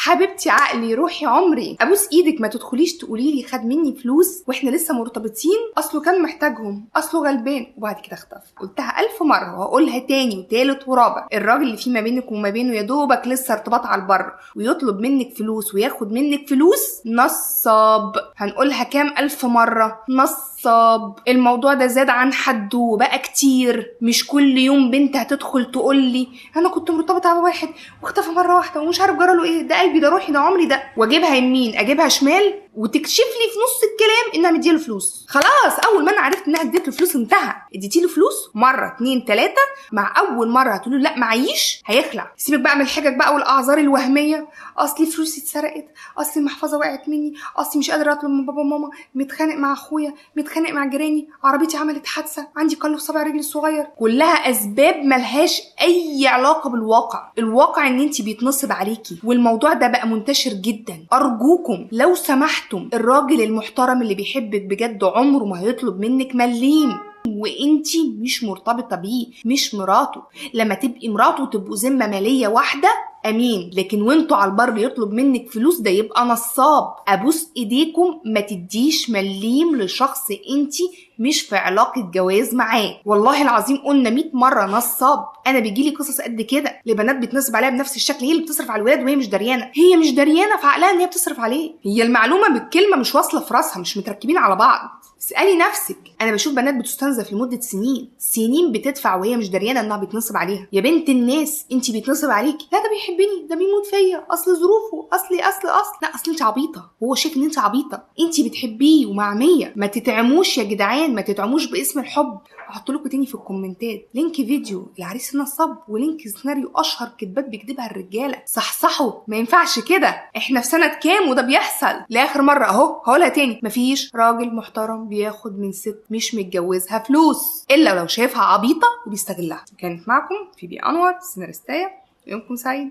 حبيبتي عقلي روحي عمري ابوس ايدك ما تدخليش تقولي لي خد مني فلوس واحنا لسه مرتبطين، اصله كان محتاجهم، اصله غلبان، وبعد كده اختفى. قلتها 1000 مره وهقولها تاني وتالت ورابع، الراجل اللي فيه ما بينك وما بينه يا دوبك لسه ارتباط على البر ويطلب منك فلوس وياخد منك فلوس، نصاب. هنقولها كام 1000 مره؟ نصاب. الموضوع ده زاد عن حده وبقى كتير. مش كل يوم بنت هتدخل تقول لي انا كنت مرتبطه على واحد واختفى مره واحده ومش عارف جراله ايه، ده قلبي، ده روحي، ده عمري، ده، واجيبها يمين اجيبها شمال وتكشف لي في نص الكلام انها مديله فلوس. خلاص اول ما انا عرفت انها اديت له فلوس انتهى. اديتي له فلوس مره 2 3، مع اول مره هتقول له لا معيش هيخلع. سيبك بقى من الحجج بقى والاعذار الوهميه، اصلي فلوسي اتسرقت، اصلي المحفظه وقعت مني، اصلي مش قادره اطلب من بابا وماما، متخانق مع اخويا، متخانق مع جيراني، عربيتي عملت حادثه، عندي قلب صابع رجلي الصغير. كلها اسباب ملهاش اي علاقه بالواقع. الواقع ان انت بيتنصب عليكي، والموضوع ده بقى منتشر جدا. ارجوكم لو سمحتم، الراجل المحترم اللي بيحبك بجد عمره ما هيطلب منك مليم، وانتي مش مرتبطه بيه، مش مراته. لما تبقي مراته تبقوا ذمه ماليه واحده امين، لكن وانتوا على البر يطلب منك فلوس ده يبقى نصاب. ابوس ايديكم ما تديش مليم لشخص انتي مش في علاقه جواز معاه. والله العظيم قلنا 100 مره نصاب. انا بيجيلي قصص قد كده لبنات بيتنصب عليها بنفس الشكل، هي اللي بتصرف على الولاد وهي مش دريانه. هي مش دريانه في عقلها ان هي بتصرف عليه، هي المعلومه بالكلمه مش واصله في راسها، مش متركبين على بعض. اسالي نفسك. انا بشوف بنات بتستنزف لمده سنين بتدفع وهي مش دريانه انها بيتنصب عليها. يا بنت الناس انت بيتنصب عليكي، لا ده بيحبني، ده بيموت فيا، اصل ظروفه، اصل لا اصل انت عبيطه، هو شايف ان انت عبيطه، انت بتحبيه ومعميه. ما تتعموش يا جدعان، ما تتعموش باسم الحب. هحط لكم تاني في الكومنتات لينك فيديو العريس النصاب ولينك سيناريو اشهر كدبات بيكتبها الرجاله. صحصحوا، ما ينفعش كده. احنا في سنه كام وده بيحصل؟ لاخر مره اهو هقولها تاني، مفيش راجل محترم بياخد من ست مش متجوزها فلوس الا لو شايفها عبيطه وبيستغلها. كانت معكم فيبي انور سيناريستايه، يومكم سعيد.